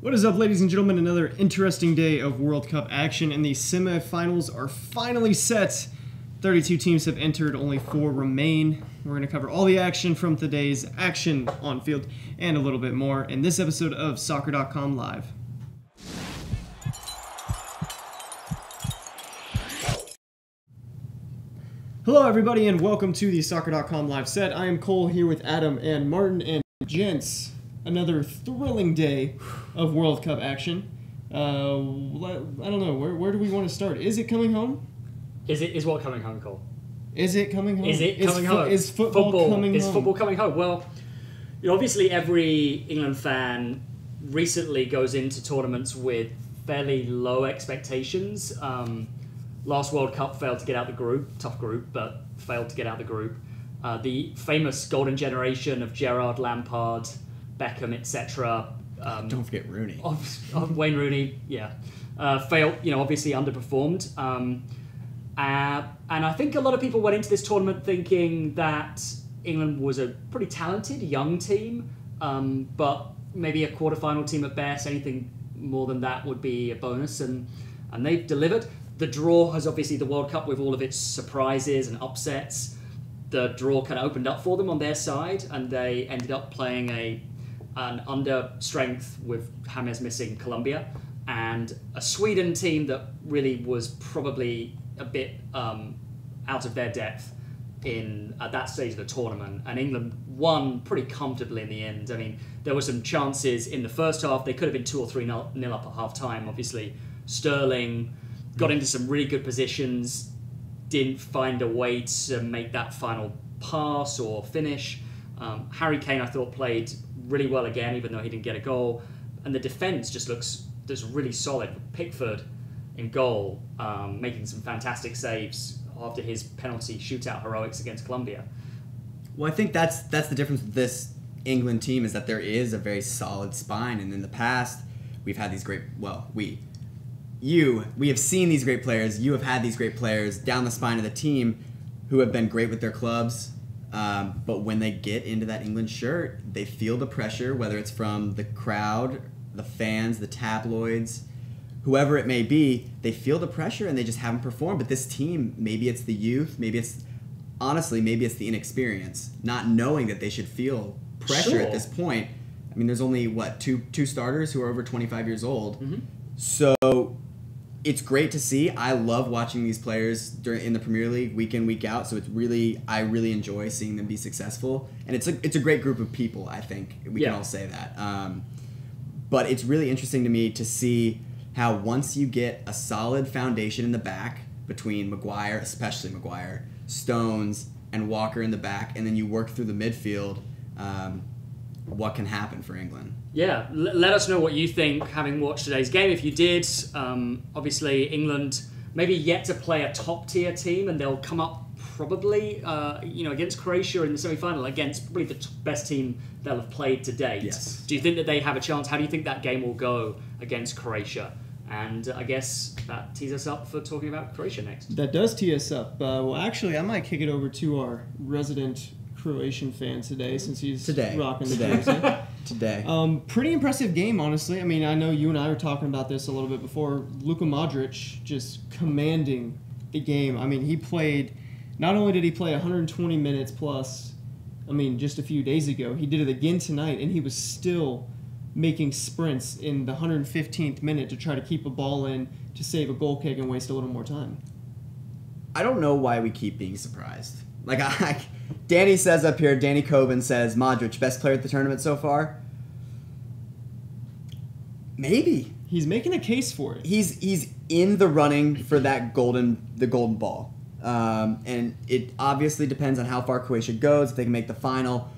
What is up, ladies and gentlemen? Another interesting day of World Cup action, and the semifinals are finally set. 32 teams have entered, only 4 remain. We're going to cover all the action from today's action on field and a little bit more in this episode of Soccer.com Live. Hello, everybody, and welcome to the Soccer.com Live set. I am Cole here with Adam and Martin, and gents, another thrilling day of World Cup action. I don't know, where do we want to start? Is it coming home? Is what coming home, Cole? Is it coming home? Is it coming home? Is football coming home? Is football coming home? Well, obviously every England fan recently goes into tournaments with fairly low expectations. Last World Cup failed to get out the group, tough group, but failed to get out the group. The famous golden generation of Gerrard, Lampard, Beckham, etc. Don't forget Rooney. Wayne Rooney, yeah. Failed, obviously underperformed. And I think a lot of people went into this tournament thinking that England was a pretty talented young team, but maybe a quarterfinal team at best. Anything more than that would be a bonus, and they've delivered. The draw has obviously the World Cup with all of its surprises and upsets. The draw kind of opened up for them on their side, and they ended up playing an under strength with James missing Colombia, and a Sweden team that really was probably a bit out of their depth at that stage of the tournament, and England won pretty comfortably in the end. I mean, there were some chances in the first half. They could have been 2 or 3 nil up at half time. Obviously, Sterling got into some really good positions, didn't find a way to make that final pass or finish. Harry Kane, I thought, played really well again, even though he didn't get a goal. And the defence just looks really solid. Pickford in goal, making some fantastic saves after his penalty shootout heroics against Colombia. Well, I think that's the difference with this England team, is that there is a very solid spine. And in the past, we've had these great, we have seen these great players. You have had these great players down the spine of the team who have been great with their clubs. But when they get into that England shirt, they feel the pressure, whether it's from the crowd, the fans, the tabloids, whoever it may be. They feel the pressure and they just haven't performed. But this team, maybe it's the youth, maybe it's the inexperience, not knowing that they should feel pressure at this point. I mean, there's only, two starters who are over 25 years old. Mm-hmm. So it's great to see. I love watching these players in the Premier League week in, week out. So I really enjoy seeing them be successful. And it's a great group of people, I think. We can all say that. But it's really interesting to me to see how once you get a solid foundation in the back between Maguire, especially Maguire, Stones, and Walker in the back, and then you work through the midfield, what can happen for England. Yeah, let us know what you think, having watched today's game. If you did, obviously England maybe yet to play a top-tier team, and they'll come up probably, against Croatia in the semi-final, against probably the best team they'll have played to date. Yes. Do you think that they have a chance? How do you think that game will go against Croatia? And I guess that tees us up for talking about Croatia next. That does tee us up. Well, actually, I might kick it over to our resident Croatian fan today, since he's rocking the jersey. Today. Pretty impressive game, honestly. I mean, I know you and I were talking about this a little bit before. Luka Modric just commanding the game. I mean, not only did he play 120 minutes plus, just a few days ago, he did it again tonight, and he was still making sprints in the 115th minute to try to keep a ball in to save a goal kick and waste a little more time. I don't know why we keep being surprised. Danny says up here, Danny Coben says, Modric, best player at the tournament so far? Maybe. He's making a case for it. He's in the running for that golden ball. And it obviously depends on how far Croatia goes, if they can make the final.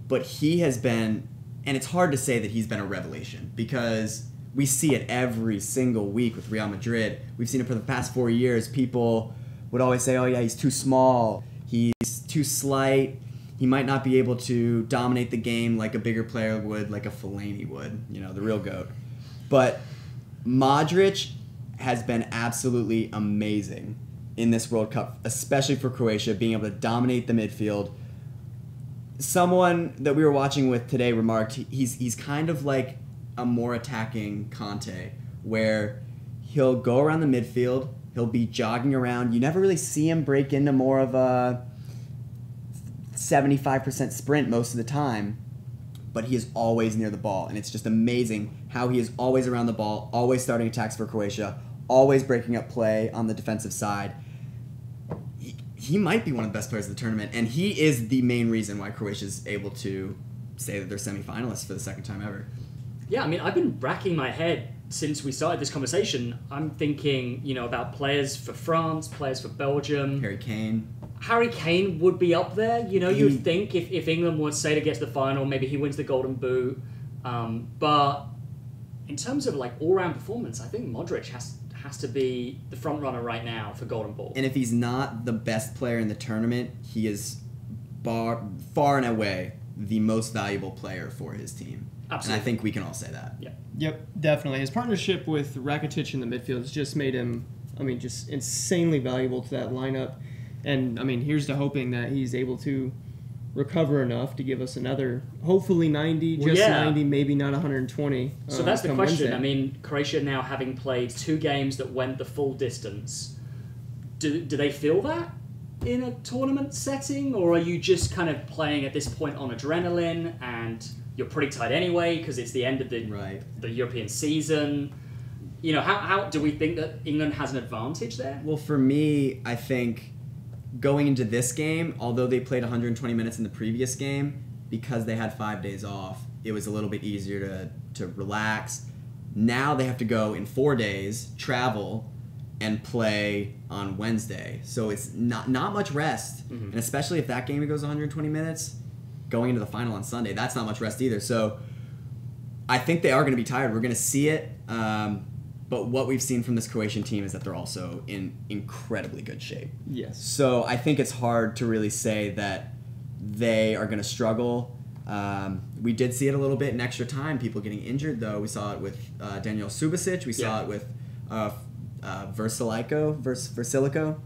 But he has been, and it's hard to say that he's been a revelation, because we see it every single week with Real Madrid. We've seen it for the past 4 years. People would always say, oh yeah, he's too small. He's too slight. He might not be able to dominate the game like a bigger player would, like a Fellaini would, the real GOAT. But Modric has been absolutely amazing in this World Cup, especially for Croatia, being able to dominate the midfield. Someone that we were watching with today remarked he's kind of like a more attacking Conte, where he'll go around the midfield, he'll be jogging around. You never really see him break into more of a 75% sprint most of the time, but he is always near the ball, and it's just amazing how he is always around the ball, always starting attacks for Croatia, always breaking up play on the defensive side. He might be one of the best players of the tournament, and he is the main reason why Croatia is able to say that they're semifinalists for the second time ever. Yeah, I mean, I've been racking my head since we started this conversation. I'm thinking, about players for France, players for Belgium. Harry Kane. Harry Kane would be up there. You would think if England were, say, to get to the final, maybe he wins the Golden Boot. But in terms of all-round performance, I think Modric has to be the front runner right now for Golden Ball. And if he's not the best player in the tournament, he is far and away the most valuable player for his team. Absolutely. And I think we can all say that. Yeah. Yep, definitely. His partnership with Rakitic in the midfield has just made him, just insanely valuable to that lineup. And, here's to hoping that he's able to recover enough to give us another, hopefully 90, 90, maybe not 120. So that's the question. Wednesday. Croatia now having played 2 games that went the full distance, do they feel that in a tournament setting? Or are you just kind of playing at this point on adrenaline and you're pretty tight anyway because it's the end of the European season? How do we think that England has an advantage there? Well, for me, I think going into this game, although they played 120 minutes in the previous game, because they had 5 days off, it was a little bit easier to relax. Now they have to go in 4 days, travel, and play on Wednesday. So it's not much rest. Mm-hmm. And especially if that game goes 120 minutes, going into the final on Sunday, that's not much rest either. So I think they are going to be tired. We're going to see it. But what we've seen from this Croatian team is that they're also in incredibly good shape. Yes. So I think it's hard to really say that they are going to struggle. We did see it a little bit in extra time, people getting injured, though. We saw it with Daniel Subasic. We saw it with Versilico.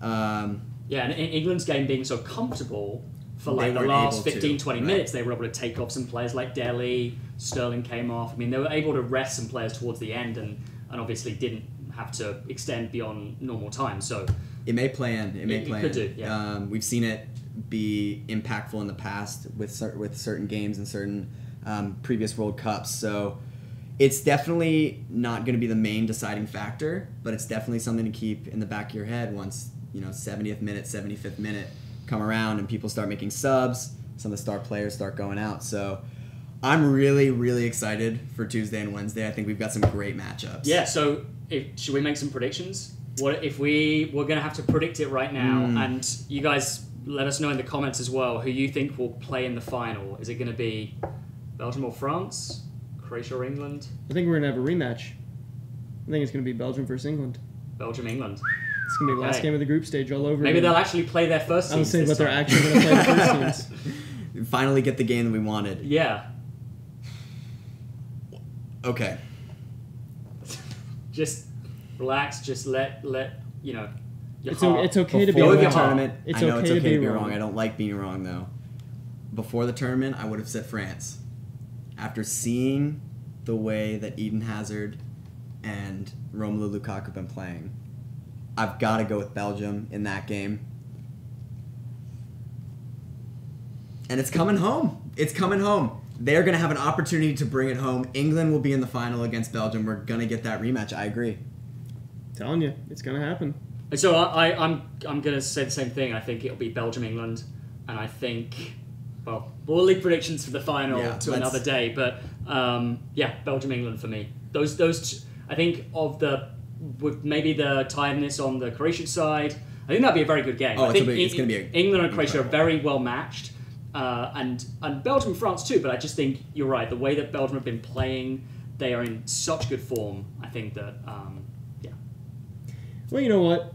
And England's game being so comfortable for the last 15, 20 minutes, they were able to take off some players like Dele, Sterling came off. They were able to rest some players towards the end and obviously didn't have to extend beyond normal time. So it may play in. It could do, yeah. We've seen it be impactful in the past with certain games and certain previous World Cups. So it's definitely not going to be the main deciding factor, but it's definitely something to keep in the back of your head once 70th minute, 75th minute come around and people start making subs. Some of the star players start going out. So I'm really, really excited for Tuesday and Wednesday. I think we've got some great matchups. Yeah, so should we make some predictions? What if we're going to have to predict it right now? And you guys let us know in the comments as well who you think will play in the final. Is it going to be Belgium or France? Croatia or England? I think we're going to have a rematch. I think it's going to be Belgium versus England. Belgium, England. It's going to be the last game of the group stage all over. Maybe they'll actually play their first teams. I was saying, but they're actually going to play the first teams. Finally get the game that we wanted. Yeah. Okay. Just relax. Just let your it's heart. it's okay to be Before wrong. the tournament, It's I know okay it's okay to to be be wrong. wrong. I don't like being wrong, though. Before the tournament, I would have said France. After seeing the way that Eden Hazard and Romelu Lukaku have been playing, I've got to go with Belgium in that game. And it's coming home. It's coming home. They're going to have an opportunity to bring it home. England will be in the final against Belgium. We're going to get that rematch. I agree. Telling you, it's going to happen. So I'm going to say the same thing. I think it'll be Belgium, England, and I think, well, we'll leave predictions for the final another day. But Belgium, England for me. Those two, I think with maybe the tiredness on the Croatian side, I think that'd be a very good game. Oh, I think it's going to be England and Croatia are very well matched. And Belgium and France too, but I just think you're right. The way that Belgium have been playing, they are in such good form. I think that, Well, you know what?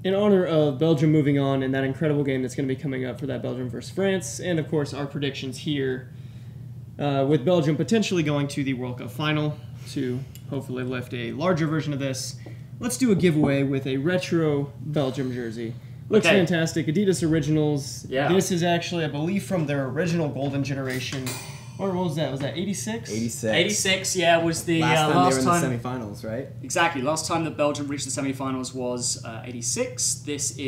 In honor of Belgium moving on and that incredible game that's going to be coming up for that Belgium versus France, and of course our predictions here, with Belgium potentially going to the World Cup final to hopefully lift a larger version of this, let's do a giveaway with a retro Belgium jersey. Looks fantastic. Adidas Originals. Yeah. This is actually, I believe, from their original Golden Generation, Or what was that? Was that 86? 86. 86, yeah, was the Last time last they were time. in the semifinals, right? Exactly. Last time that Belgium reached the semi-finals was 86. This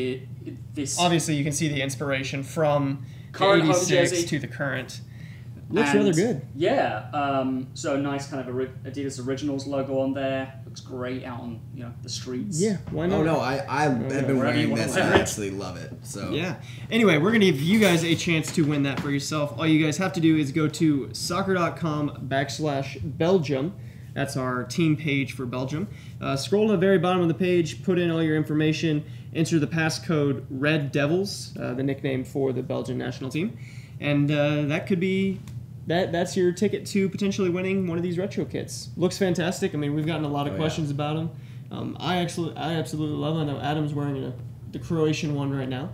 Obviously, you can see the inspiration from Current the home 86 jersey. to the current. Looks and, rather good. Yeah. So nice kind of Adidas Originals logo on there. Looks great out on the streets. Yeah, why not? Oh no, I have been Wherever you wearing wanna this wear and it. I absolutely love it. So Yeah. Anyway, we're going to give you guys a chance to win that for yourself. All you guys have to do is go to soccer.com/Belgium. That's our team page for Belgium. Scroll to the very bottom of the page, put in all your information, enter the passcode Red Devils, the nickname for the Belgian national team. And that could be... That's your ticket to potentially winning one of these retro kits. Looks fantastic. I mean, we've gotten a lot of questions about them. I absolutely love them. I know Adam's wearing the Croatian one right now.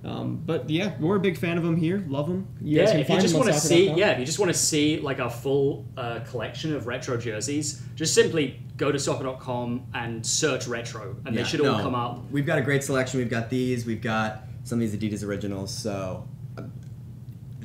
But yeah, we're a big fan of them here. Love them. Yeah, if you just want to see, soccer.com. if you just want to see like a full collection of retro jerseys, just simply go to soccer.com and search retro, and they should all come up. We've got a great selection. We've got these. We've got some of these Adidas Originals. So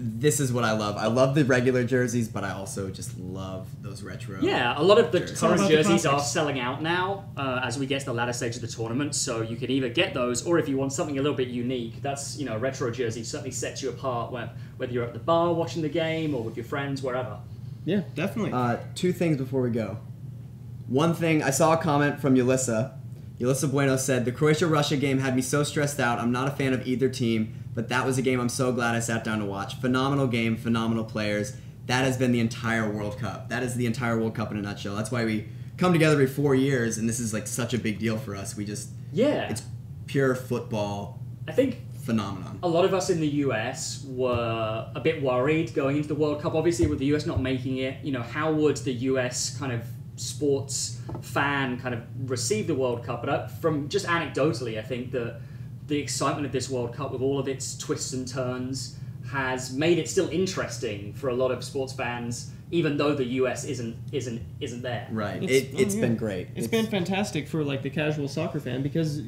this is what I love. I love the regular jerseys, but I also just love those retro. Yeah, a lot of the jerseys. current It's all about the jerseys are classics. selling out now as we get to the latter stage of the tournament. So you can either get those, or if you want something a little bit unique, that's a retro jersey certainly sets you apart. Whether you're at the bar watching the game or with your friends, wherever. Yeah, definitely. Two things before we go. One thing, I saw a comment from Yulissa. Yulissa Bueno said, the Croatia-Russia game had me so stressed out. I'm not a fan of either team, but that was a game I'm so glad I sat down to watch. Phenomenal game, phenomenal players. That has been the entire World Cup. That is the entire World Cup in a nutshell. That's why we come together every 4 years, and this is like such a big deal for us. It's pure football. I think Phenomenon. a lot of us in the US were a bit worried going into the World Cup. Obviously, with the US not making it, how would the US kind of sports fan kind of receive the World Cup? But from just anecdotally, I think that the excitement of this World Cup, with all of its twists and turns, has made it still interesting for a lot of sports fans, even though the US isn't there. Right. It's been great. It's been fantastic for like the casual soccer fan because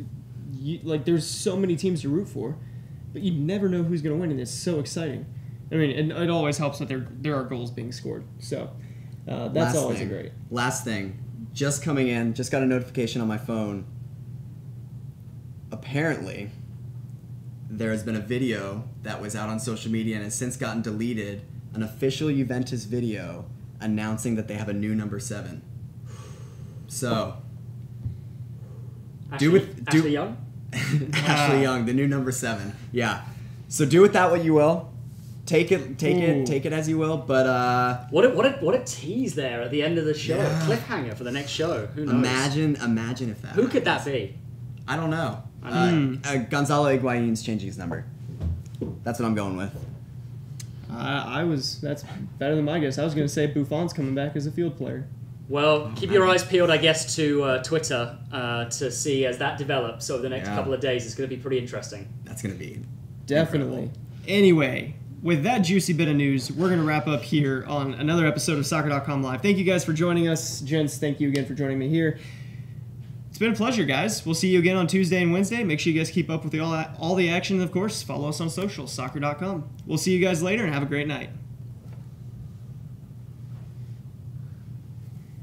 there's so many teams to root for, but you never know who's going to win, and it's so exciting. I mean, and it always helps that there are goals being scored. So that's always great. Last thing, just coming in, just got a notification on my phone. Apparently, there has been a video that was out on social media and has since gotten deleted, an official Juventus video announcing that they have a new number 7. So, Ashley Young? Ashley Young, the new number 7. Yeah. So do with that what you will. Take it as you will. But What a tease there at the end of the show. Yeah. Cliffhanger for the next show. Who knows? imagine if that. Who could that happens. be? I don't know. Gonzalo Higuain's changing his number. That's what I'm going with. That's better than my guess. I was going to say Buffon's coming back as a field player. Well, keep your eyes peeled, I guess, to Twitter to see as that develops over the next couple of days. It's going to be pretty interesting. That's going to be Definitely. Anyway, with that juicy bit of news, we're going to wrap up here on another episode of Soccer.com Live. Thank you guys for joining us. Gents, thank you again for joining me here. It's been a pleasure, guys. We'll see you again on Tuesday and Wednesday. Make sure you guys keep up with all the action, and of course, follow us on social, soccer.com. We'll see you guys later, and have a great night.